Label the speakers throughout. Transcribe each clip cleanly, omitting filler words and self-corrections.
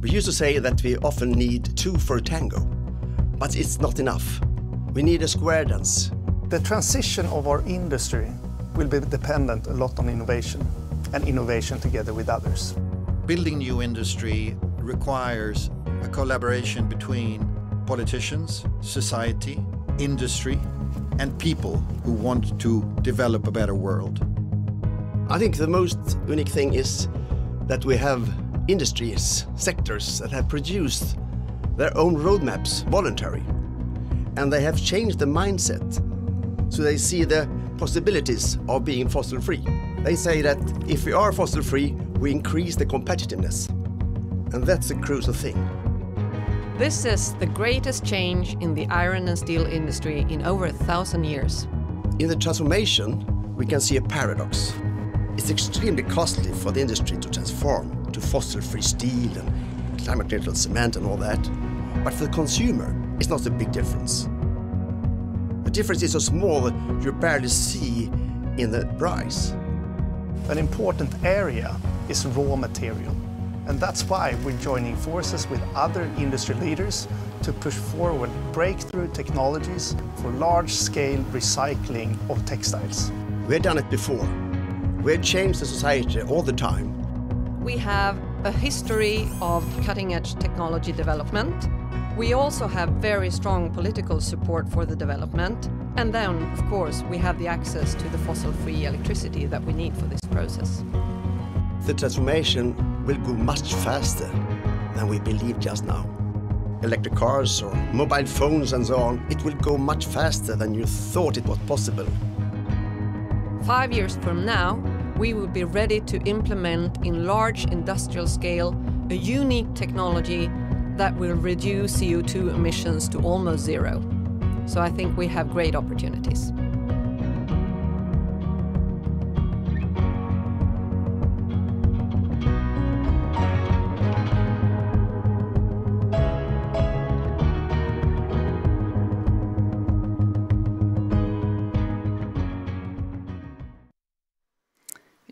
Speaker 1: We used to say that we often need two for a tango, but it's not enough. We need a square dance.
Speaker 2: The transition of our industry will be dependent a lot on innovation, and innovation together with others.
Speaker 3: Building new industry requires a collaboration between politicians, society, industry, and people who want to develop a better world.
Speaker 1: I think the most unique thing is that we have industries, sectors that have produced their own roadmaps voluntary, and they have changed the mindset so they see the possibilities of being fossil-free. They say that if we are fossil-free, we increase the competitiveness, and that's a crucial thing.
Speaker 4: This is the greatest change in the iron and steel industry in over 1,000 years.
Speaker 1: In the transformation, we can see a paradox. It's extremely costly for the industry to transform to fossil-free steel and climate-neutral cement and all that. But for the consumer, it's not a big difference. The difference is so small that you barely see in the price.
Speaker 2: An important area is raw material. And that's why we're joining forces with other industry leaders to push forward breakthrough technologies for large-scale recycling of textiles.
Speaker 1: We've done it before. We've changed the society all the time.
Speaker 4: We have a history of cutting-edge technology development. We also have very strong political support for the development. And then, of course, we have the access to the fossil-free electricity that we need for this process.
Speaker 1: The transformation will go much faster than we believe just now. Electric cars or mobile phones and so on, it will go much faster than you thought it was possible.
Speaker 4: 5 years from now, we will be ready to implement in large industrial scale a unique technology that will reduce CO2 emissions to almost zero. So I think we have great opportunities.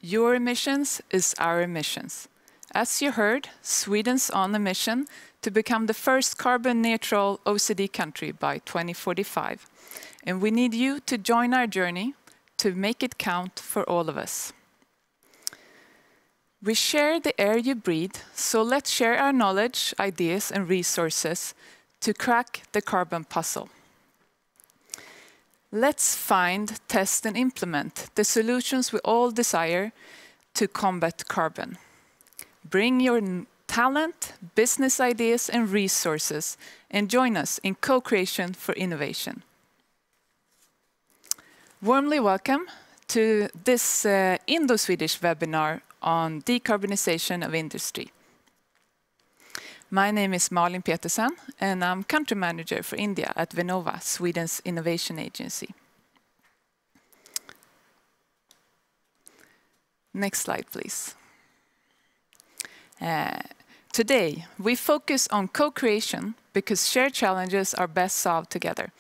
Speaker 5: Your emissions is our emissions. As you heard, Sweden's on a mission to become the first carbon-neutral OECD country by 2045. And we need you to join our journey to make it count for all of us. We share the air you breathe, so let's share our knowledge, ideas, and resources to crack the carbon puzzle. Let's find, test, and implement the solutions we all desire to combat carbon. Bring your talent, business ideas, and resources, and join us in co-creation for innovation. Warmly welcome to this Indo-Swedish webinar on decarbonization of industry. My name is Malin Petersen, and I'm country manager for India at Vinnova, Sweden's innovation agency. Next slide, please. Today, we focus on co-creation because shared challenges are best solved together.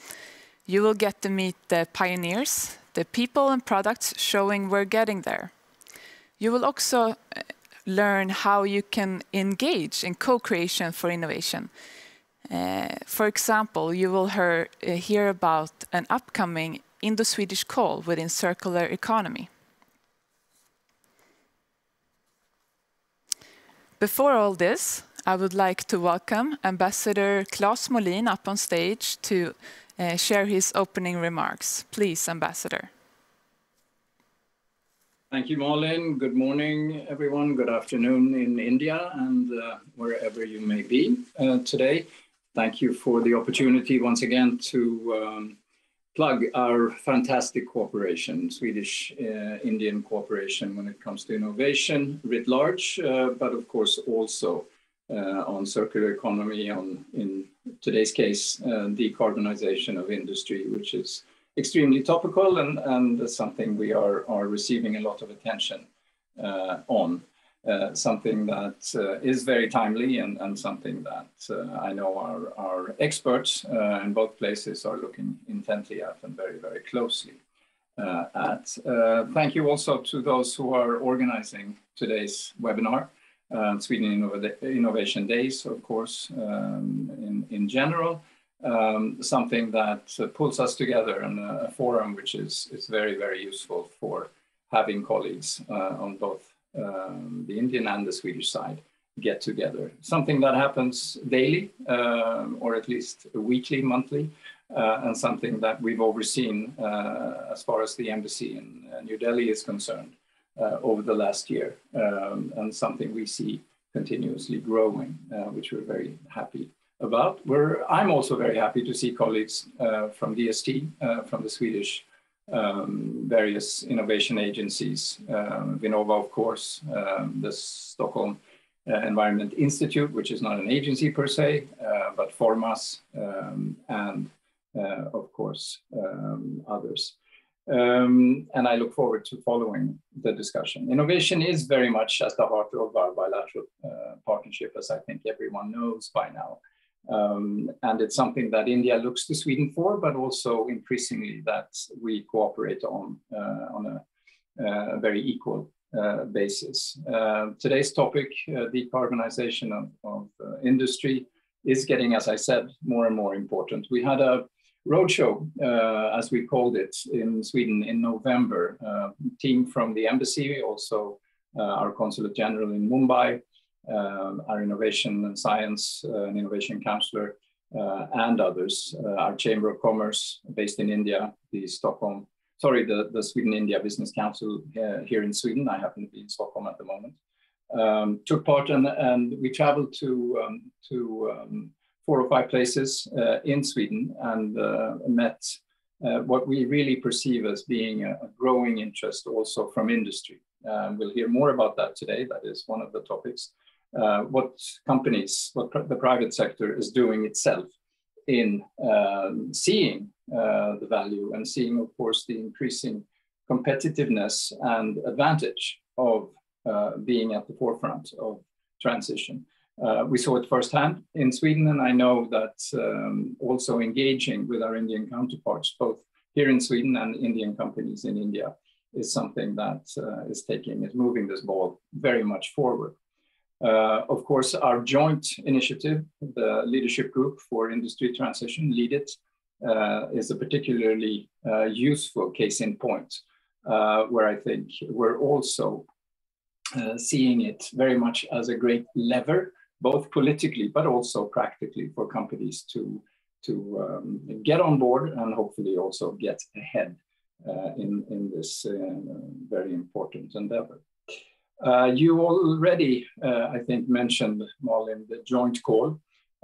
Speaker 5: You will get to meet the pioneers, the people and products showing we're getting there. You will also learn how you can engage in co-creation for innovation. For example, you will hear about an upcoming Indo-Swedish call within circular economy. Before all this, I would like to welcome Ambassador Claes Molin up on stage to share his opening remarks. Please, Ambassador.
Speaker 6: Thank you, Malin. Good morning, everyone. Good afternoon in India and wherever you may be today. Thank you for the opportunity once again to plug our fantastic cooperation, Swedish-Indian cooperation when it comes to innovation writ large, but of course also on circular economy, in today's case, decarbonization of industry, which is extremely topical and something we are receiving a lot of attention on. Something that is very timely and something that I know our experts in both places are looking intently at and very, very closely at. Thank you also to those who are organizing today's webinar. Sweden Innovation Days, of course, in general. Something that pulls us together, and a forum which is very, very useful for having colleagues on both the Indian and the Swedish side get together. Something that happens daily, or at least weekly, monthly, and something that we've overseen as far as the embassy in New Delhi is concerned over the last year, and something we see continuously growing, which we're very happy about. I'm also very happy to see colleagues from DST, from the Swedish various innovation agencies, Vinnova, of course, the Stockholm Environment Institute, which is not an agency per se, but Formas, and of course, others. And I look forward to following the discussion. Innovation is very much at the heart of our bilateral partnership, as I think everyone knows by now. And it's something that India looks to Sweden for, but also increasingly that we cooperate on a very equal basis. Today's topic, decarbonization of industry, is getting, as I said, more and more important. We had a roadshow, as we called it, in Sweden in November. Team from the embassy, also our Consulate General in Mumbai, our Innovation and Science and Innovation Counselor, and others, our Chamber of Commerce based in India, the Sweden-India Business Council here in Sweden. I happen to be in Stockholm at the moment. Took part, and we traveled to 4 or 5 places in Sweden, and met what we really perceive as being a growing interest also from industry. We'll hear more about that today. That is one of the topics. What the private sector is doing itself in seeing the value and seeing, of course, the increasing competitiveness and advantage of being at the forefront of transition. We saw it firsthand in Sweden, and I know that also engaging with our Indian counterparts, both here in Sweden and Indian companies in India, is something that is moving this ball very much forward. Of course, our joint initiative, the Leadership Group for Industry Transition, Lead It, is a particularly useful case in point, where I think we're also seeing it very much as a great lever, both politically but also practically, for companies to get on board and hopefully also get ahead in this very important endeavor. You already, I think, mentioned, Malin, the joint call.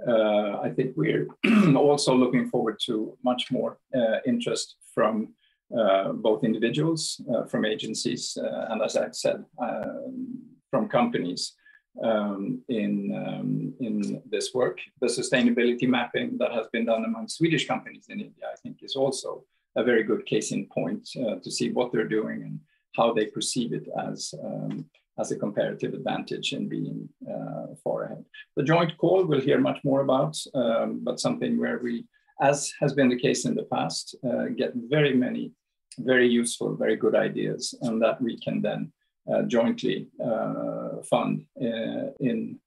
Speaker 6: I think we're also looking forward to much more interest from both individuals, from agencies, and as I've said, from companies in this work. The sustainability mapping that has been done among Swedish companies in India, I think, is also a very good case in point to see what they're doing and how they perceive it as a comparative advantage in being far ahead. The joint call we'll hear much more about, but something where we, as has been the case in the past, get very many very useful, very good ideas, and that we can then jointly fund in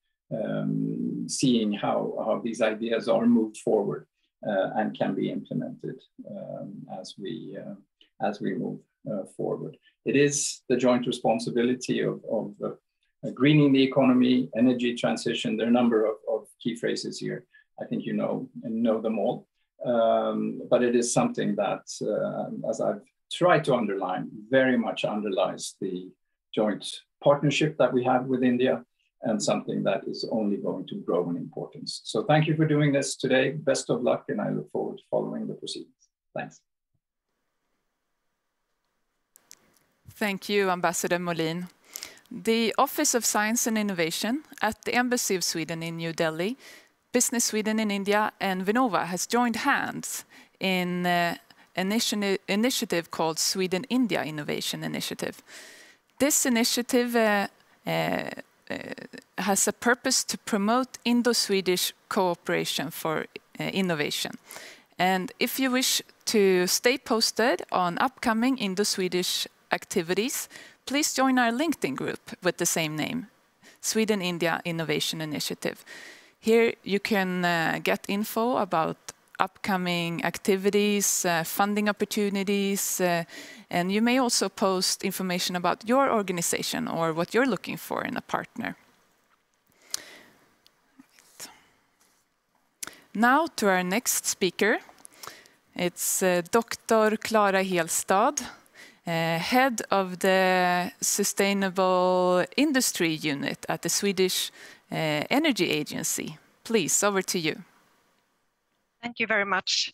Speaker 6: seeing how these ideas are moved forward and can be implemented as we move forward. It is the joint responsibility of greening the economy, energy transition. There are a number of key phrases here. I think you know them all. But it is something that, as I've tried to underline, very much underlies the joint partnership that we have with India, and something that is only going to grow in importance. So thank you for doing this today. Best of luck, and I look forward to following the proceedings. Thanks.
Speaker 5: Thank you, Ambassador Molin. The Office of Science and Innovation at the Embassy of Sweden in New Delhi, Business Sweden in India, and Vinnova has joined hands in an initiative called Sweden-India Innovation Initiative. This initiative has a purpose to promote Indo-Swedish cooperation for innovation. And if you wish to stay posted on upcoming Indo-Swedish activities, please join our LinkedIn group with the same name, Sweden-India Innovation Initiative. Here you can get info about upcoming activities, funding opportunities, and you may also post information about your organization or what you're looking for in a partner. Now to our next speaker. It's Dr. Claudia Stodd, head of the Sustainable Industry Unit at the Swedish Energy Agency. Please, over to you.
Speaker 7: Thank you very much.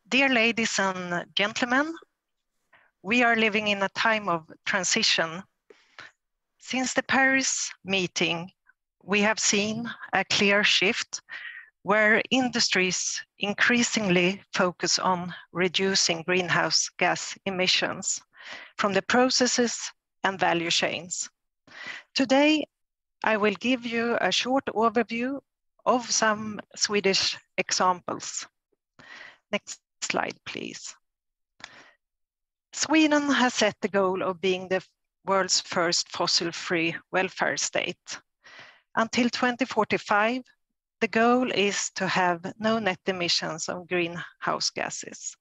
Speaker 7: Dear ladies and gentlemen, we are living in a time of transition. Since the Paris meeting, we have seen a clear shift where industries increasingly focus on reducing greenhouse gas emissions from the processes and value chains. Today, I will give you a short overview of some Swedish examples. Next slide, please. Sweden has set the goal of being the world's first fossil-free welfare state. Until 2045, the goal is to have no net emissions of greenhouse gases.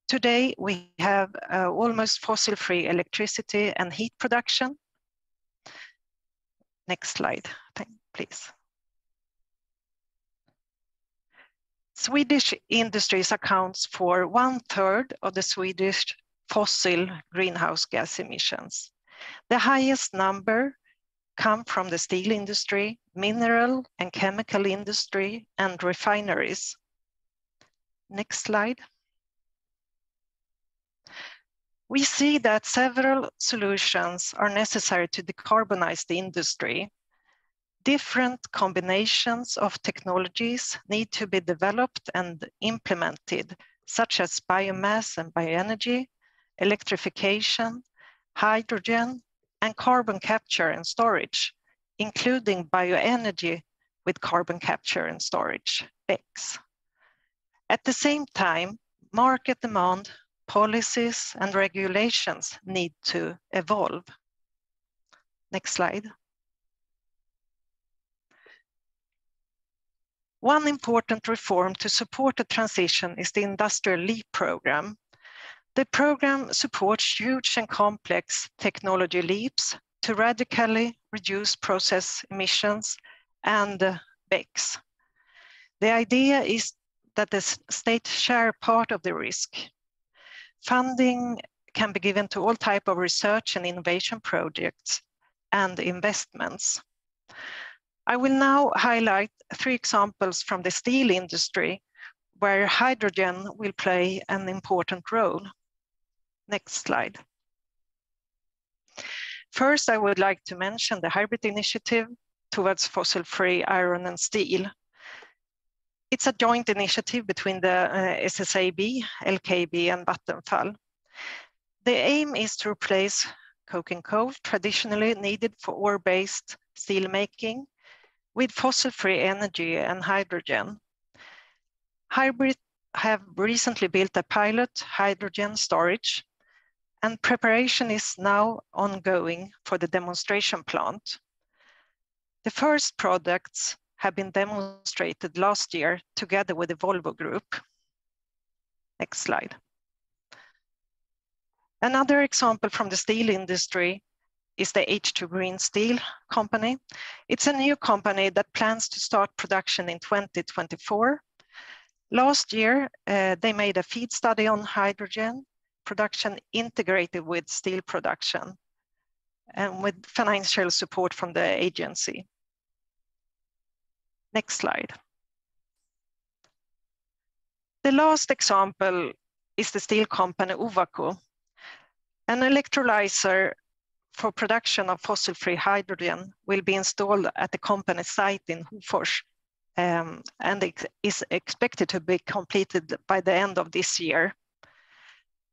Speaker 7: Today, we have almost fossil-free electricity and heat production. Next slide, please. Swedish industries accounts for 1/3 of the Swedish fossil greenhouse gas emissions. The highest number come from the steel industry, mineral and chemical industry, and refineries. Next slide. We see that several solutions are necessary to decarbonize the industry. Different combinations of technologies need to be developed and implemented, such as biomass and bioenergy, electrification, hydrogen, and carbon capture and storage, including bioenergy with carbon capture and storage, BECCS. At the same time, market demand, policies, and regulations need to evolve. Next slide. One important reform to support the transition is the Industrial Leap program. The program supports huge and complex technology leaps to radically reduce process emissions and BECCS. The idea is that the state share part of the risk. Funding can be given to all types of research and innovation projects and investments. I will now highlight 3 examples from the steel industry where hydrogen will play an important role. Next slide. First, I would like to mention the hybrid initiative towards fossil-free iron and steel. It's a joint initiative between the SSAB, LKAB, and Vattenfall. The aim is to replace coke and coal, traditionally needed for ore-based steelmaking, with fossil-free energy and hydrogen. Hybrid have recently built a pilot hydrogen storage, and preparation is now ongoing for the demonstration plant. The first products have been demonstrated last year together with the Volvo Group. Next slide. Another example from the steel industry is the H2 Green Steel company. It's a new company that plans to start production in 2024. Last year, they made a feed study on hydrogen production integrated with steel production and with financial support from the agency. Next slide. The last example is the steel company Ovako. An electrolyzer for production of fossil-free hydrogen will be installed at the company's site in Hofors, and it is expected to be completed by the end of this year.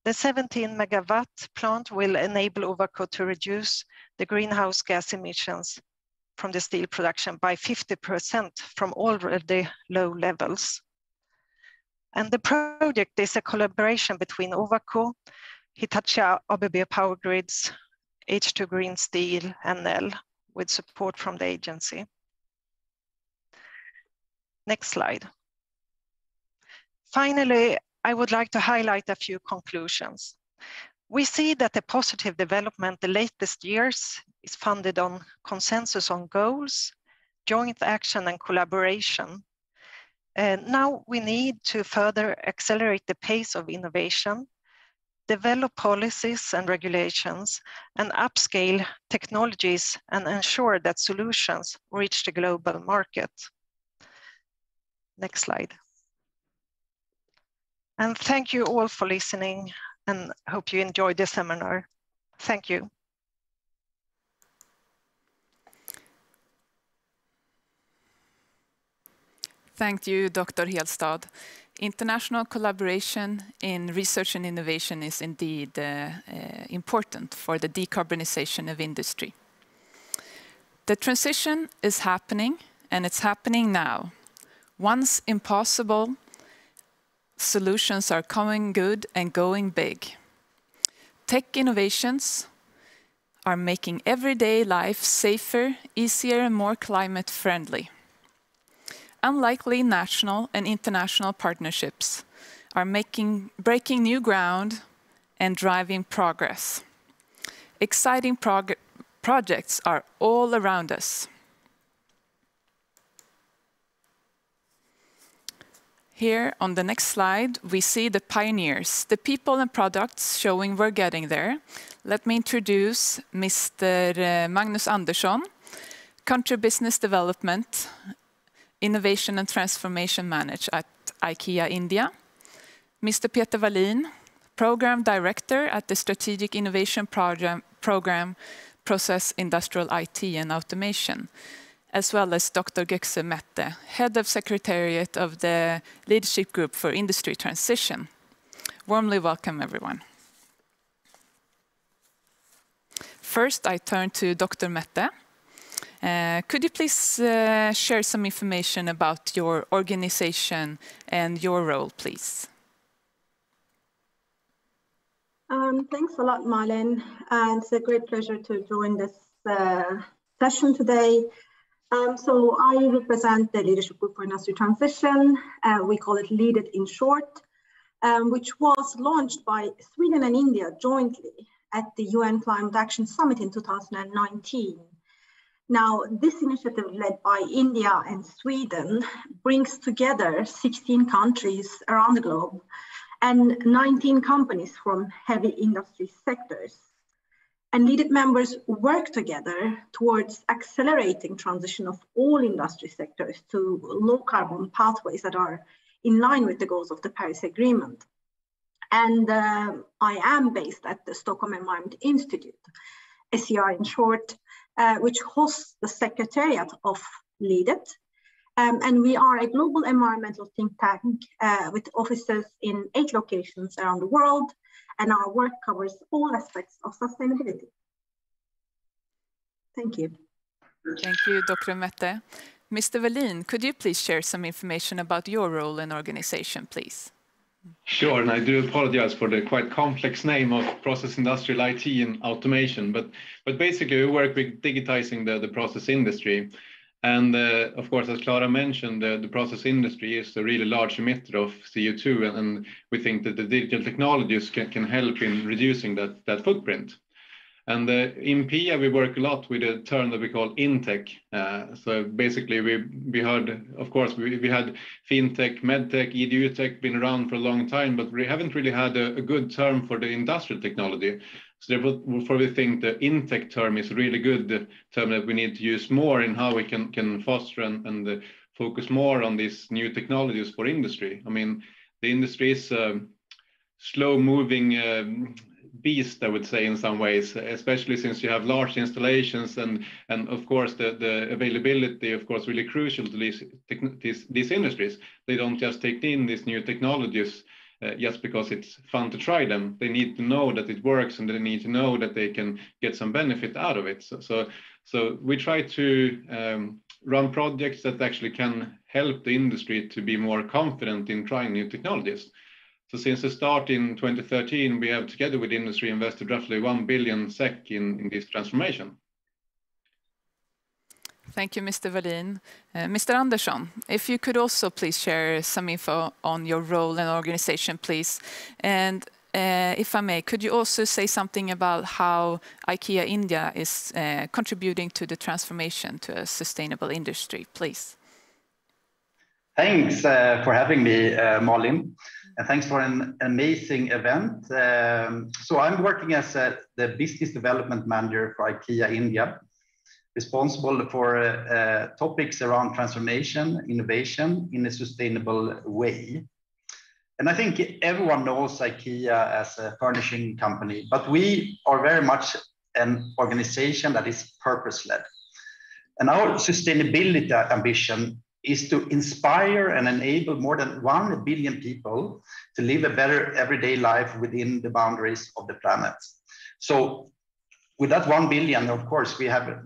Speaker 7: The 17 megawatt plant will enable Ovako to reduce the greenhouse gas emissions from the steel production by 50% from already low levels. And the project is a collaboration between Ovako, Hitachi ABB Power Grids, H2 Green Steel, and Nel, with support from the agency. Next slide. Finally, I would like to highlight a few conclusions. We see that the positive development the latest years is funded on consensus on goals, joint action and collaboration. Now we need to further accelerate the pace of innovation, develop policies and regulations, and upscale technologies and ensure that solutions reach the global market. Next slide. And thank you all for listening, and hope you enjoyed the seminar. Thank you.
Speaker 5: Thank you, Dr. Stodd. International collaboration in research and innovation is indeed important for the decarbonization of industry. The transition is happening, and it's happening now. Once impossible, solutions are coming good and going big. Tech innovations are making everyday life safer, easier, and more climate friendly. Unlikely national and international partnerships are breaking new ground and driving progress. Exciting projects are all around us. Here on the next slide, we see the pioneers, the people and products showing we're getting there. Let me introduce Mr. Magnus Andersson, Country Business Development, Innovation and Transformation Manager at Ikea India. Mr. Peter Wallin, Program Director at the Strategic Innovation Program, Process Industrial IT and Automation, as well as Dr. Gökse Mette, Head of Secretariat of the Leadership Group for Industry Transition. Warmly welcome, everyone. First, I turn to Dr. Mette. Could you please share some information about your organization and your role, please?
Speaker 8: Thanks a lot, Malin. And it's a great pleasure to join this session today. So I represent the Leadership Group for Industry Transition. We call it LEAD IT in short, which was launched by Sweden and India jointly at the UN Climate Action Summit in 2019. Now, this initiative led by India and Sweden brings together 16 countries around the globe and 19 companies from heavy industry sectors. And LEAD IT members work together towards accelerating transition of all industry sectors to low carbon pathways that are in line with the goals of the Paris Agreement. And I am based at the Stockholm Environment Institute, SEI in short, which hosts the secretariat of LEAD IT. And we are a global environmental think tank with offices in 8 locations around the world, and our work covers all aspects of sustainability. Thank you.
Speaker 5: Thank you, Dr. Mette. Mr. Wallin, could you please share some information about your role and organization, please?
Speaker 9: Sure, and I do apologize for the quite complex name of Process Industrial IT and Automation, but basically we work with digitizing the process industry. And of course, as Clara mentioned, the process industry is a really large emitter of CO2, and we think that the digital technologies can help in reducing that footprint. And in PIA, we work a lot with a term that we call InTech. So basically, we heard, of course, we had FinTech, MedTech, EDU-tech been around for a long time, but we haven't really had a good term for the industrial technology. So therefore, we think the InTech term is a really good term that we need to use more in how we can foster and focus more on these new technologies for industry. I mean, the industry is a slow-moving beast, I would say, in some ways, especially since you have large installations and of course the availability, of course, really crucial to these industries. They don't just take in these new technologies just because it's fun to try them. They need to know that it works, and they need to know that they can get some benefit out of it. So we try to run projects that actually can help the industry to be more confident in trying new technologies. So since the start in 2013, we have, together with industry, invested roughly 1 billion SEK in this transformation.
Speaker 5: Thank you, Mr. Wallin. Mr. Andersson, if you could also please share some info on your role and organization, please. And if I may, could you also say something about how Ikea India is contributing to the transformation to a sustainable industry, please?
Speaker 10: Thanks for having me, Malin, and thanks for an amazing event. So I'm working as the Business Development Manager for Ikea India, responsible for topics around transformation, innovation in a sustainable way. And I think everyone knows Ikea as a furnishing company, but we are very much an organization that is purpose-led. And our sustainability ambition is to inspire and enable more than 1 billion people to live a better everyday life within the boundaries of the planet. So with that 1 billion, of course, we have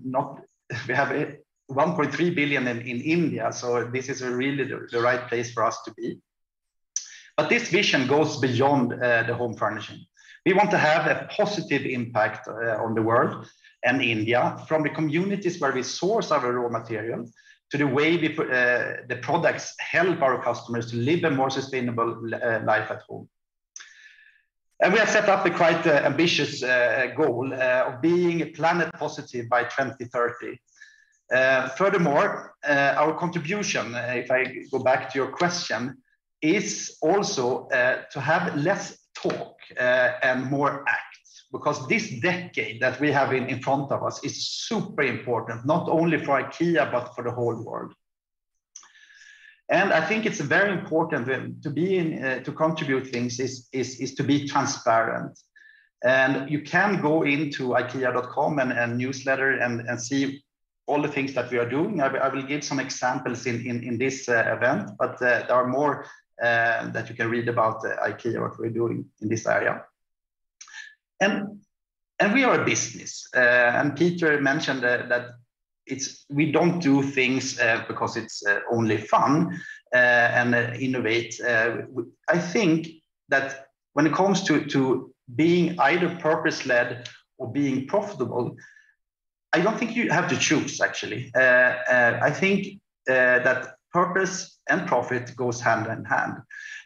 Speaker 10: 1.3 billion in India. So this is really the right place for us to be. But this vision goes beyond the home furnishing. We want to have a positive impact on the world and India, from the communities where we source our raw material to the way the products help our customers to live a more sustainable life at home. And we have set up a quite ambitious goal of being planet positive by 2030. Furthermore, our contribution, if I go back to your question, is also to have less talk and more act, because this decade that we have in front of us is super important, not only for Ikea, but for the whole world. And I think it's very important to contribute things is to be transparent. And you can go into ikea.com and newsletter and see all the things that we are doing. I will give some examples in this event, but there are more that you can read about Ikea, what we're doing in this area. And we are a business, and Peter mentioned that we don't do things because it's only fun and innovate. I think that when it comes to being either purpose-led or being profitable, I don't think you have to choose, actually. I think that purpose and profit goes hand in hand.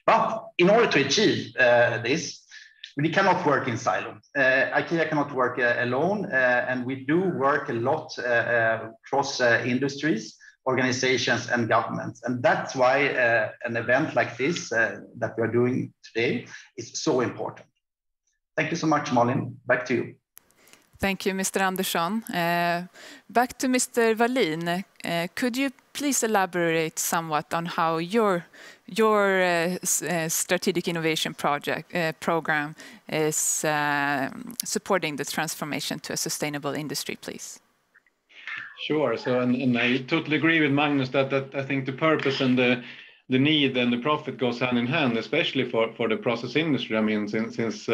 Speaker 10: But in order to achieve this, we cannot work in silo. Ikea cannot work alone, and we do work a lot across industries, organizations, and governments. And that's why an event like this that we are doing today is so important. Thank you so much, Malin. Back to you.
Speaker 5: Thank you, Mr. Andersson. Back to Mr. Wallin. Could you please elaborate somewhat on how your strategic innovation program is supporting the transformation to a sustainable industry, please?
Speaker 9: Sure. So, and I totally agree with Magnus that I think the purpose and the need and the profit goes hand in hand, especially for the process industry. I mean, since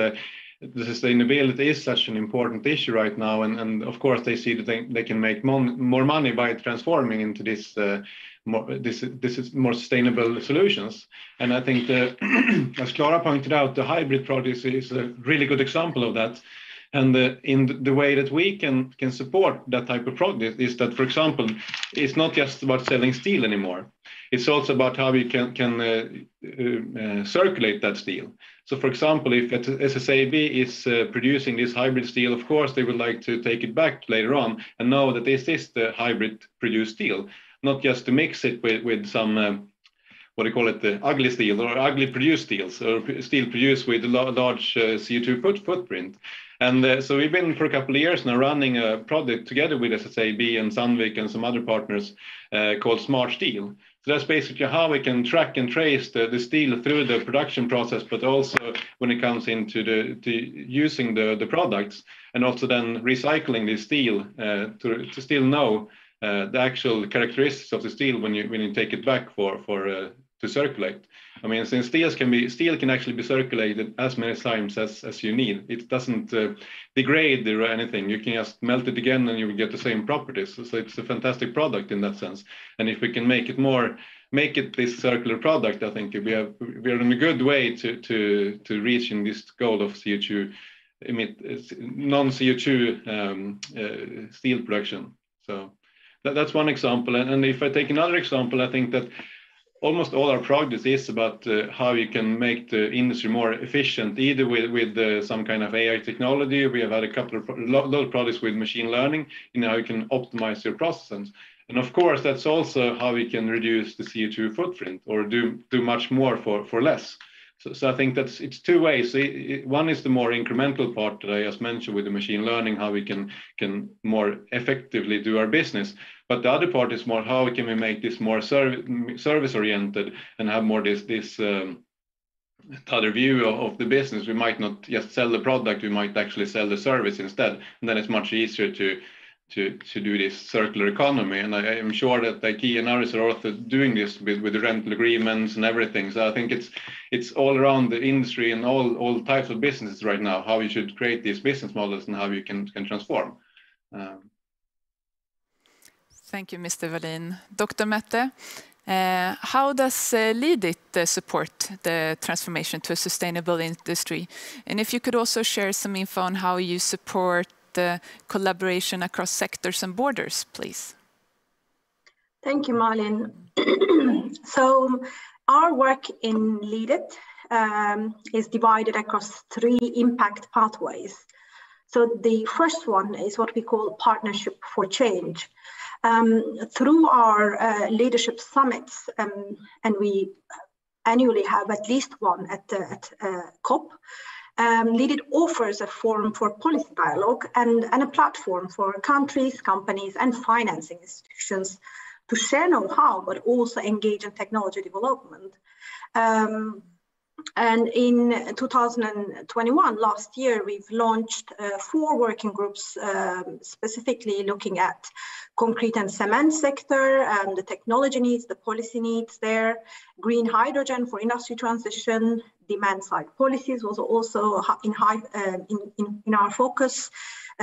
Speaker 9: the sustainability is such an important issue right now, and of course they see that they can make more money by transforming into this is more sustainable solutions. And I think as Clara pointed out, the hybrid project is a really good example of that. And in the way that we can support that type of project is that, for example, it's not just about selling steel anymore. It's also about how we can circulate that steel. So, for example, if SSAB is producing this hybrid steel, of course, they would like to take it back later on and know that this is the hybrid produced steel, not just to mix it with some what do you call it, the ugly steel or ugly produced steels, or steel produced with a large CO2 footprint. And so we've been for a couple of years now running a project together with SSAB and Sandvik and some other partners called Smart Steel. So that's basically how we can track and trace the steel through the production process, but also when it comes into to using the products, and also then recycling the steel to still know the actual characteristics of the steel when you take it back to circulate. I mean, since steel can actually be circulated as many times as you need. It doesn't degrade or anything. You can just melt it again and you will get the same properties. So it's a fantastic product in that sense. And if we can make it this circular product, I think we are in a good way to reaching this goal of non-CO2 steel production. So That's one example. And if I take another example, I think that almost all our projects is about how you can make the industry more efficient, either with some kind of AI technology. We have had a couple of lot of projects with machine learning, how you can optimize your processes. And of course, that's also how we can reduce the CO2 footprint or do much more for less. So I think it's two ways. One is the more incremental part that I just mentioned with the machine learning, how we can more effectively do our business. But the other part is more how can we make this more service oriented and have more this other view of the business. We might not just sell the product, we might actually sell the service instead. And then it's much easier to do this circular economy. And I am sure that Ikea and others are also doing this with the rental agreements and everything. So I think it's all around the industry and all types of businesses right now, how you should create these business models and how you can transform.
Speaker 5: Thank you, Mr. Wallin. Dr. Mette, how does LEADIT support the transformation to a sustainable industry? And if you could also share some info on how you support the collaboration across sectors and borders, please.
Speaker 8: Thank you, Malin. So our work in LEADIT is divided across 3 impact pathways. So the first one is what we call Partnership for Change. Through our leadership summits, and we annually have at least one at COP, LEADIT offers a forum for policy dialogue and a platform for countries, companies, and financing institutions to share know-how, but also engage in technology development. And in 2021, last year, we've launched 4 working groups specifically looking at concrete and cement sector, the technology needs, the policy needs there, green hydrogen for industry transition, demand-side policies was also in our focus,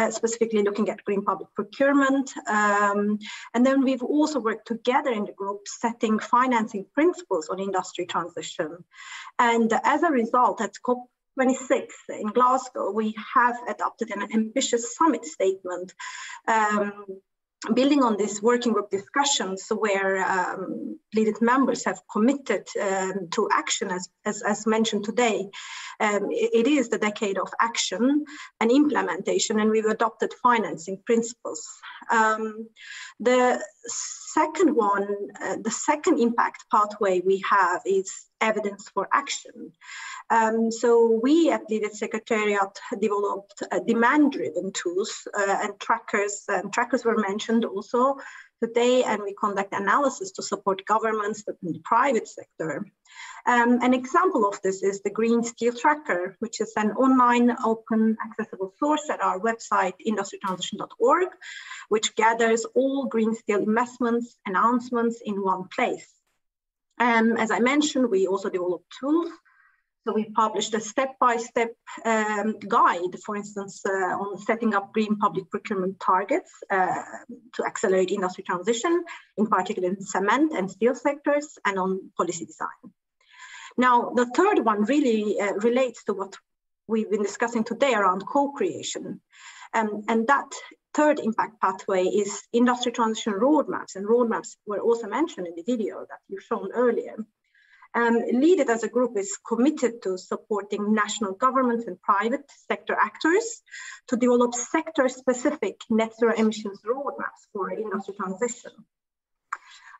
Speaker 8: specifically looking at green public procurement. And then we've also worked together in the group setting financing principles on industry transition. And as a result, at COP26 in Glasgow, we have adopted an ambitious summit statement building on these working group discussions where LEADIT members have committed to action as mentioned today. It is the decade of action and implementation, and we've adopted financing principles. The second impact pathway we have is evidence for action. So we at LEADIT Secretariat developed demand-driven tools and trackers were mentioned also today, and we conduct analysis to support governments in the private sector. An example of this is the Green Steel Tracker, which is an online, open, accessible source at our website, industrystransition.org, which gathers all green steel investments announcements in one place. As I mentioned, we also developed tools. So we published a step-by-step guide, for instance, on setting up green public procurement targets to accelerate industry transition, in particular in cement and steel sectors, and on policy design. Now, the third one really relates to what we've been discussing today around co-creation. And that third impact pathway is industry transition roadmaps, and roadmaps were also mentioned in the video that you've shown earlier. LEADIT as a group is committed to supporting national governments and private sector actors to develop sector-specific net zero emissions roadmaps for industry transition.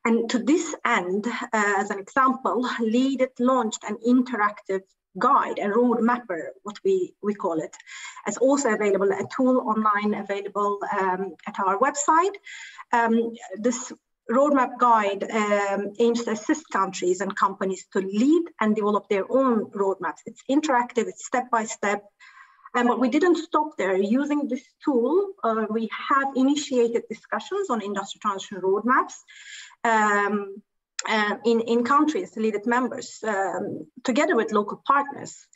Speaker 8: And to this end, as an example, LEADIT launched an interactive guide, a roadmapper, what we call it, as also available, a tool online available at our website. This roadmap guide aims to assist countries and companies to lead and develop their own roadmaps. It's interactive, it's step-by-step. But we didn't stop there. Using this tool, we have initiated discussions on industry transition roadmaps in countries, LEADIT members, together with local partners.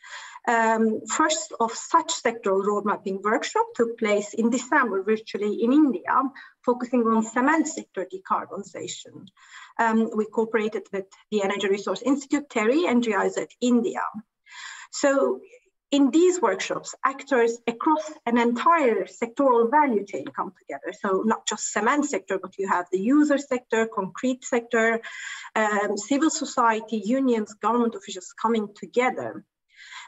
Speaker 8: First of such sectoral road mapping workshop took place in December virtually in India, focusing on cement sector de-carbonisation. We cooperated with the Energy Resource Institute, TERI, and GIZ India. So in these workshops, actors across an entire sectoral value chain come together. So not just cement sector, but you have the user sector, concrete sector, civil society, unions, government officials coming together.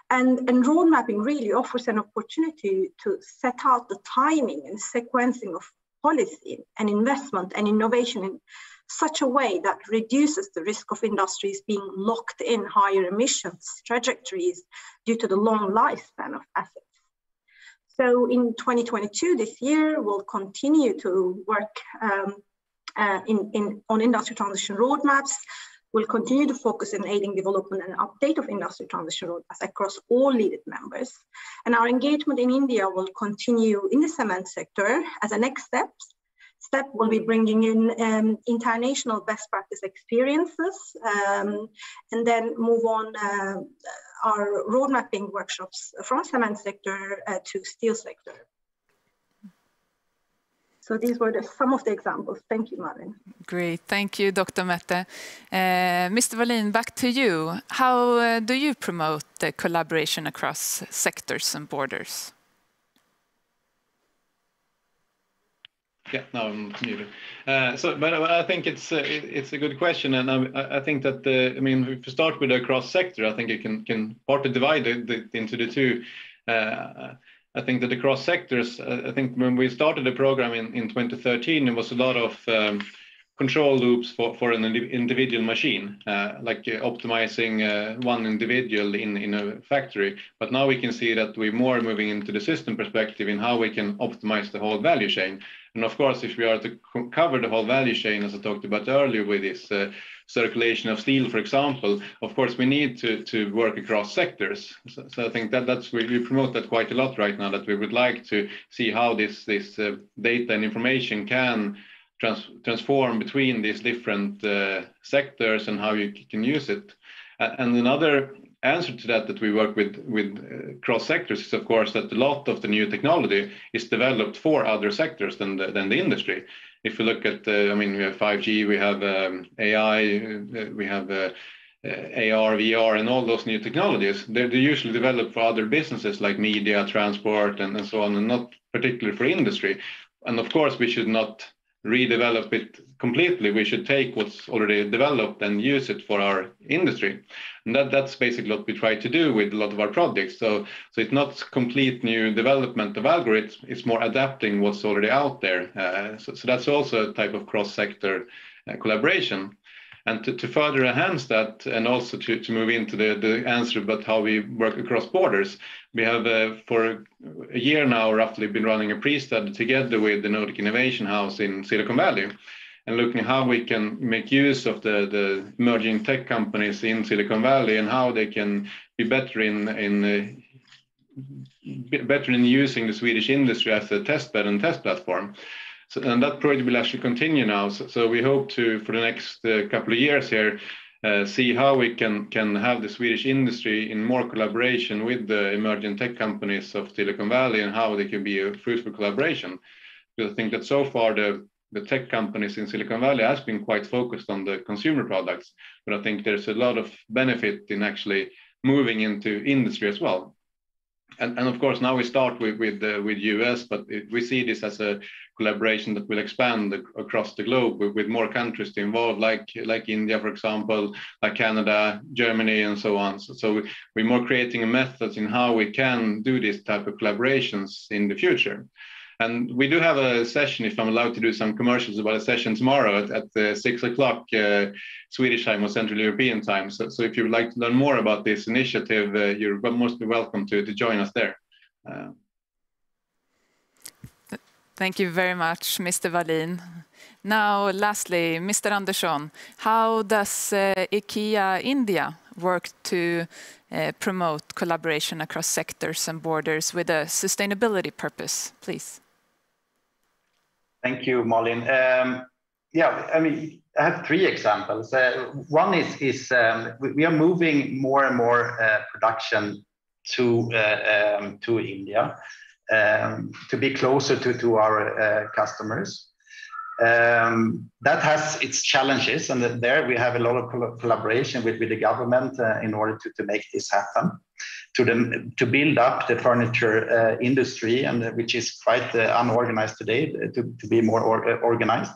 Speaker 8: And road mapping really offers an opportunity to set out the timing and sequencing of policy and investment and innovation in such a way that reduces the risk of industries being locked in higher emissions trajectories due to the long lifespan of assets. So in 2022, this year, we'll continue to work on industry transition roadmaps. We'll continue to focus on aiding development and update of industry transition roadmaps across all leaded members. And our engagement in India will continue in the cement sector as a next step. We'll be bringing in international best practice experiences and then move on our road mapping workshops from cement sector to steel sector. So these were some of the examples. Thank you, Malin.
Speaker 5: Great, thank you, Dr. Mette. Mr. Wallin, back to you. How do you promote the collaboration across sectors and borders?
Speaker 9: Yeah, no, I'm muted. But I think it's a good question, and I think that I mean, if you start with the cross sector, I think it can partly divide it into the two. I think that the cross sectors. I think when we started the program in 2013, there was a lot of control loops for an individual machine, like optimizing one individual in a factory. But now we can see that we're more moving into the system perspective in how we can optimize the whole value chain. And of course, if we are to cover the whole value chain, as I talked about earlier with this circulation of steel, for example, of course, we need to work across sectors. So I think that's we promote that quite a lot right now, that we would like to see how this data and information can transform between these different sectors and how you can use it. And another answer to that we work with cross sectors is, of course, that a lot of the new technology is developed for other sectors than the industry. If you look at, I mean, we have 5G, we have AI, we have AR, VR, and all those new technologies. They're usually developed for other businesses like media, transport, and so on, and not particularly for industry. And of course, we should not redevelop it completely. We should take what's already developed and use it for our industry. And that's basically what we try to do with a lot of our projects. So it's not complete new development of algorithms, it's more adapting what's already out there. So that's also a type of cross-sector collaboration. And to further enhance that, and also to move into the answer about how we work across borders, we have for a year now roughly been running a pre-study together with the Nordic Innovation House in Silicon Valley, and looking at how we can make use of the emerging tech companies in Silicon Valley and how they can be better in using the Swedish industry as a testbed and test platform. So, and that project will actually continue now. So we hope to, for the next couple of years here, see how we can have the Swedish industry in more collaboration with the emerging tech companies of Silicon Valley, and how they can be a fruitful collaboration. Because I think that so far the tech companies in Silicon Valley has been quite focused on the consumer products, but I think there's a lot of benefit in actually moving into industry as well. And of course, now we start with US, but we see this as a collaboration that will expand across the globe with more countries to involve, like India, for example, like Canada, Germany, and so on. So we're more creating a method in how we can do this type of collaborations in the future. And we do have a session, if I'm allowed to do some commercials about a session tomorrow at 6 o'clock Swedish time or Central European time. So if you would like to learn more about this initiative, you're most welcome to join us there.
Speaker 5: Thank you very much, Mr. Wallin. Now, lastly, Mr. Andersson, how does Ikea India work to promote collaboration across sectors and borders with a sustainability purpose, please?
Speaker 10: Thank you, Malin. Yeah, I mean, I have three examples. One is we are moving more and more production to India to be closer to our customers. That has its challenges, and there we have a lot of collaboration with the government in order to make this happen. to build up the furniture industry, and which is quite unorganized today, to be more organized,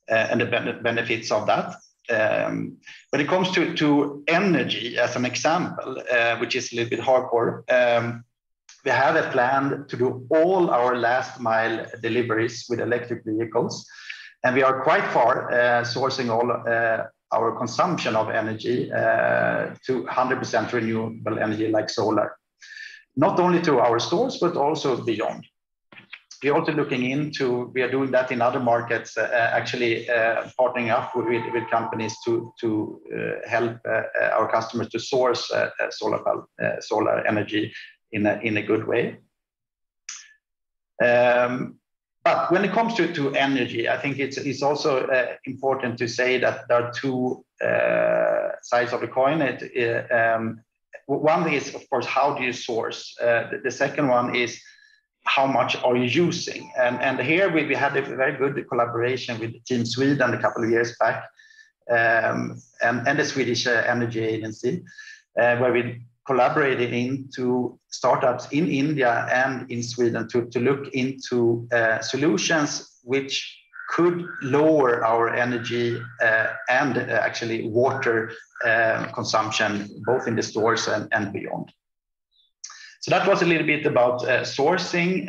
Speaker 10: and the benefits of that. When it comes to energy, as an example, which is a little bit hardcore, we have a plan to do all our last mile deliveries with electric vehicles, and we are quite far sourcing all our consumption of energy to 100% renewable energy like solar, not only to our stores, but also beyond. We're also looking into, we are doing that in other markets, actually partnering up with companies to help our customers to source solar energy in a good way. But when it comes to energy, I think it's also important to say that there are two sides of the coin. One is, of course, how do you source? The second one is, how much are you using? And here we had a very good collaboration with Team Sweden a couple of years back, and the Swedish Energy Agency, where we collaborated into startups in India and in Sweden to look into solutions which could lower our energy and actually water consumption, both in the stores and beyond. So that was a little bit about sourcing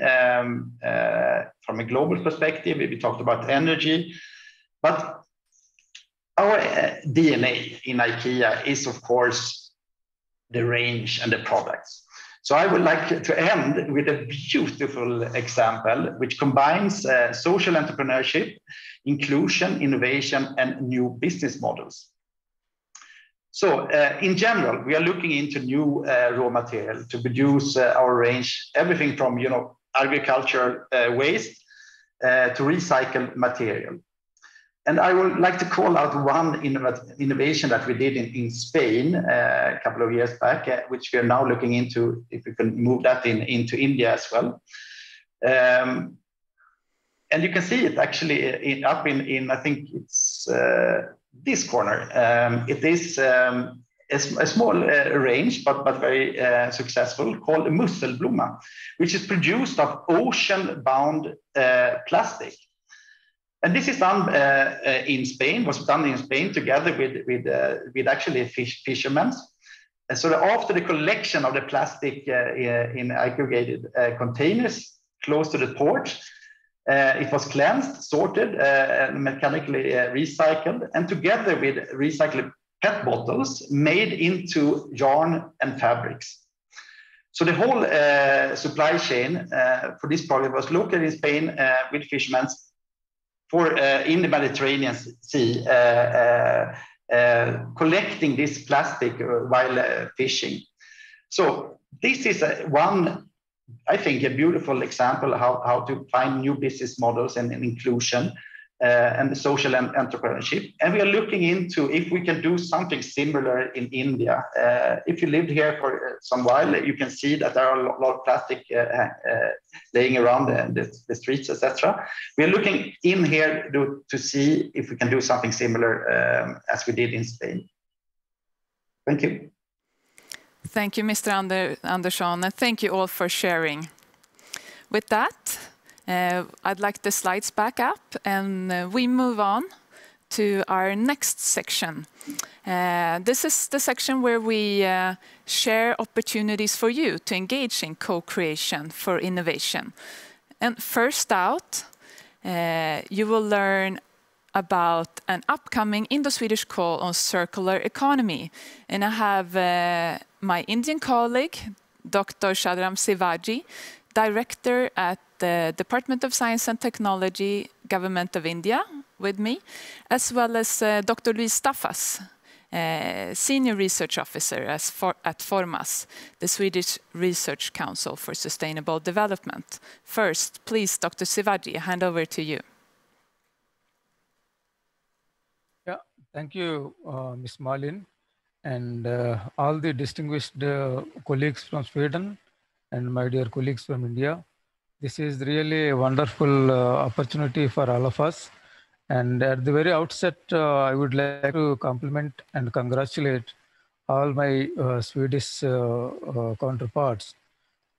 Speaker 10: from a global perspective. We talked about energy, but our DNA in Ikea is, of course, the range and the products. So I would like to end with a beautiful example which combines social entrepreneurship, inclusion, innovation, and new business models. So in general, we are looking into new raw material to produce our range, everything from agricultural waste to recycled material. And I would like to call out one innovation that we did in Spain a couple of years back, which we are now looking into if we can move that into India as well. And you can see it actually up in I think it's this corner. It is a small range, but very successful, called Musselblomma, which is produced of ocean-bound plastic. And this is done in Spain, was done in Spain together with actually fishermen. And so after the collection of the plastic in aggregated containers close to the port, it was cleansed, sorted, mechanically recycled, and together with recycled PET bottles made into yarn and fabrics. So the whole supply chain for this project was located in Spain with fishermen in the Mediterranean Sea, collecting this plastic while fishing. So this is one, I think, a beautiful example of how to find new business models and inclusion and social entrepreneurship. And we are looking into if we can do something similar in India. If you lived here for some while, you can see that there are a lot of plastic laying around the streets, etc. We are looking in here to see if we can do something similar as we did in Spain. Thank you.
Speaker 5: Thank you, Mr. Andersson, and thank you all for sharing. With that, I'd like the slides back up, and we move on to our next section. This is the section where we share opportunities for you to engage in co-creation for innovation. And first out, you will learn about an upcoming Indo-Swedish call on circular economy. And I have my Indian colleague, Dr. Shadram Sivaji, Director at the Department of Science and Technology, Government of India, with me, as well as Dr. Louise Staffas, Senior Research Officer at Formas, the Swedish Research Council for Sustainable Development. First, please, Dr. Sivaji, I hand over to you.
Speaker 11: Yeah, thank you, Ms. Malin, and all the distinguished colleagues from Sweden and my dear colleagues from India. This is really a wonderful opportunity for all of us. And at the very outset, I would like to compliment and congratulate all my Swedish counterparts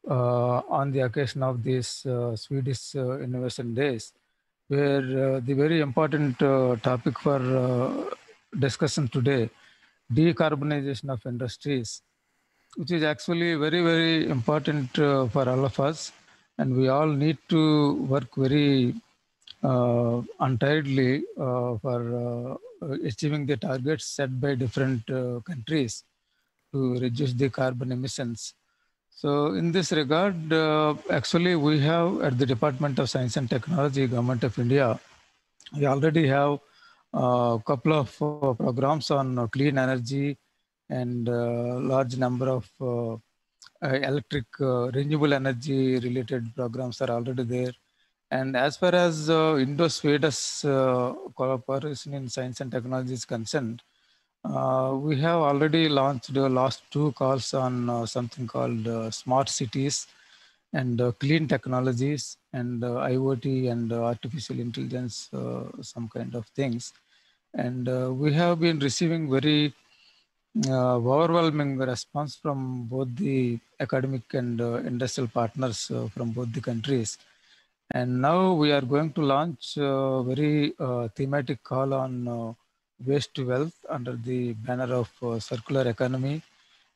Speaker 11: on the occasion of these Swedish Innovation Days, where the very important topic for discussion today, decarbonization of industries, which is actually very, very important for all of us. And we all need to work very untieredly for achieving the targets set by different countries to reduce the carbon emissions. So in this regard, actually we have at the Department of Science and Technology, Government of India, we already have a couple of programs on clean energy and large number of electric renewable energy related programs are already there. And as far as Indo-Swedish cooperation in science and technology is concerned, we have already launched the last 2 calls on something called smart cities and clean technologies and IoT and artificial intelligence, some kind of things. And we have been receiving very overwhelming response from both the academic and industrial partners from both the countries. And now we are going to launch a very thematic call on waste to wealth under the banner of circular economy,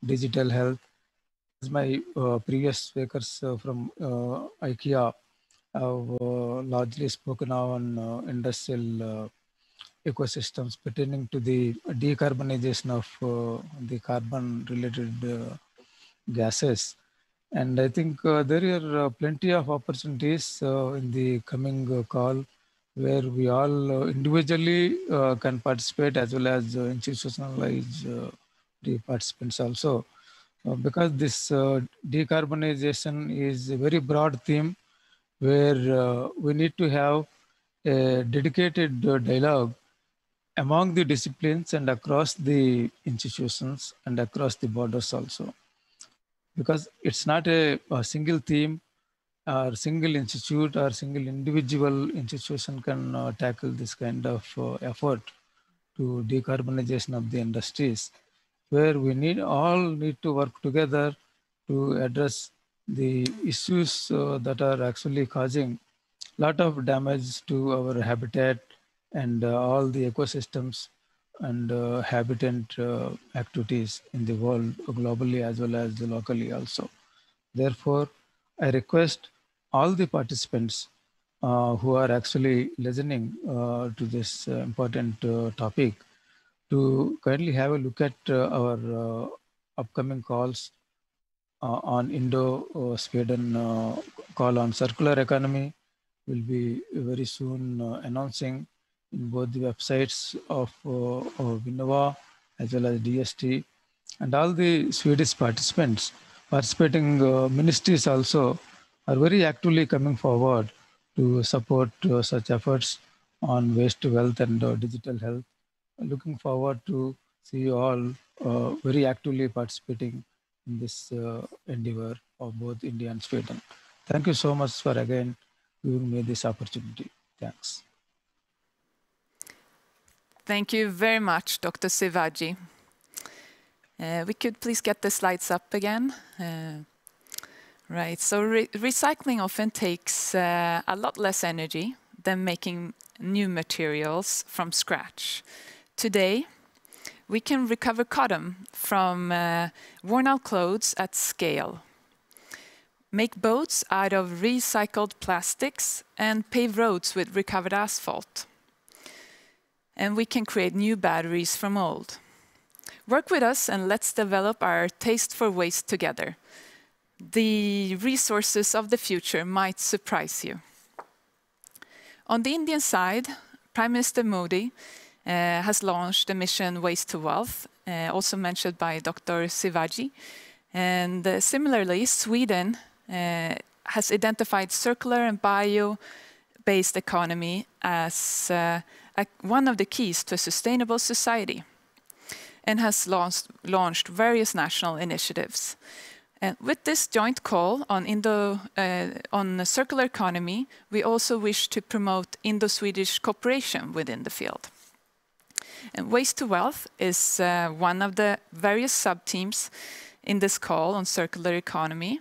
Speaker 11: digital health. As my previous speakers from Ikea have largely spoken on industrial ecosystems pertaining to the decarbonization of the carbon related gases. And I think there are plenty of opportunities in the coming call where we all individually can participate as well as institutionalize the participants also. Because this decarbonization is a very broad theme where we need to have a dedicated dialogue among the disciplines and across the institutions and across the borders also. Because it's not a single theme or single institute or single individual institution can tackle this kind of effort to decarbonization of the industries, where we all need to work together to address the issues that are actually causing a lot of damage to our habitat and all the ecosystems and habitat activities in the world globally as well as locally also. Therefore, I request all the participants who are actually listening to this important topic to kindly have a look at our upcoming calls on Indo-Sweden call on circular economy. Will be very soon announcing in both the websites of Vinnova as well as DST, and all the Swedish participating ministries also are very actively coming forward to support such efforts on waste to wealth and digital health. Looking forward to see you all very actively participating in this endeavor of both India and Sweden. Thank you so much for again giving me this opportunity. Thanks.
Speaker 5: Thank you very much, Dr. Sivaji. We could please get the slides up again. Right, so recycling often takes a lot less energy than making new materials from scratch. Today, we can recover cotton from worn-out clothes at scale, make boats out of recycled plastics, and pave roads with recovered asphalt. And we can create new batteries from old. Work with us and let's develop our taste for waste together. The resources of the future might surprise you. On the Indian side, Prime Minister Modi has launched the mission Waste to Wealth, also mentioned by Dr. Sivaji. And similarly, Sweden has identified circular and bio-based economy as one of the keys to a sustainable society, and has launched various national initiatives. And with this joint call on the circular economy, we also wish to promote Indo-Swedish cooperation within the field. And waste to wealth is one of the various sub-teams in this call on circular economy.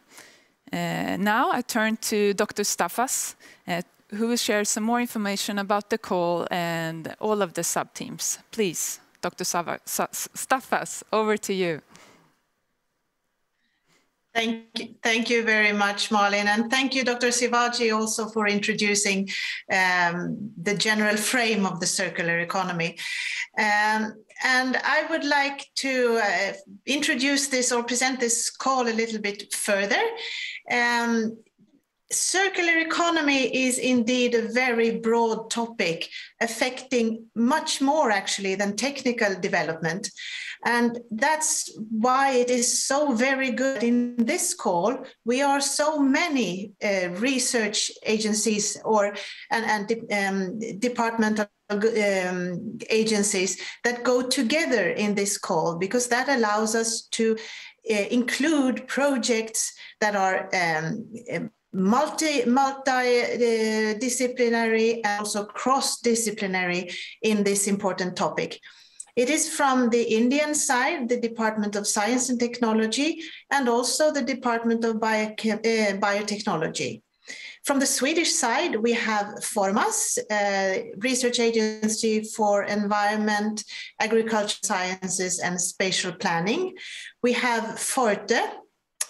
Speaker 5: Now I turn to Dr. Staffas, who will share some more information about the call and all of the sub-teams. Please, Dr. Staffas, over to you.
Speaker 12: Thank you very much, Malin, and thank you, Dr. Sivaji, also for introducing the general frame of the circular economy. And I would like to introduce this or present this call a little bit further. Circular economy is indeed a very broad topic, affecting much more actually than technical development. And that's why it is so very good in this call. We are so many research agencies and departmental agencies that go together in this call, because that allows us to include projects that are multidisciplinary and also cross-disciplinary in this important topic. It is from the Indian side, the Department of Science and Technology, and also the Department of Biotechnology. From the Swedish side, we have Formas, Research Agency for Environment, Agriculture Sciences and Spatial Planning. We have Forte,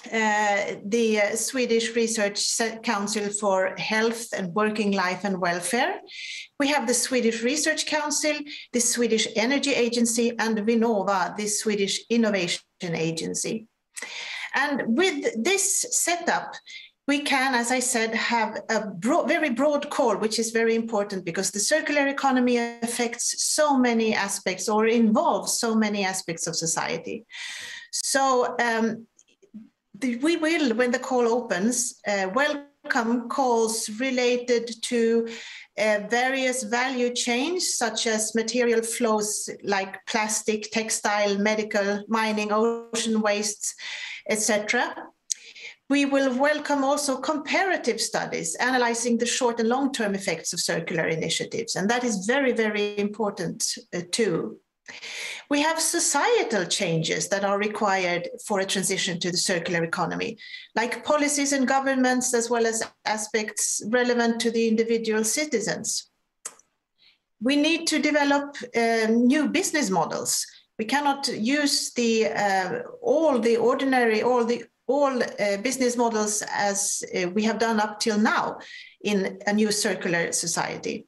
Speaker 12: the Swedish Research Council for Health and Working Life and Welfare. We have the Swedish Research Council, the Swedish Energy Agency, and Vinnova, the Swedish Innovation Agency. And with this setup, we can, as I said, have a very broad call, which is very important because the circular economy affects so many aspects or involves so many aspects of society. So we will, when the call opens, welcome calls related to various value chains, such as material flows like plastic, textile, medical, mining, ocean wastes, etc. We will welcome also comparative studies analyzing the short and long-term effects of circular initiatives, and that is very, very important too. We have societal changes that are required for a transition to the circular economy, like policies and governments, as well as aspects relevant to the individual citizens. We need to develop new business models. We cannot use all business models as we have done up till now in a new circular society.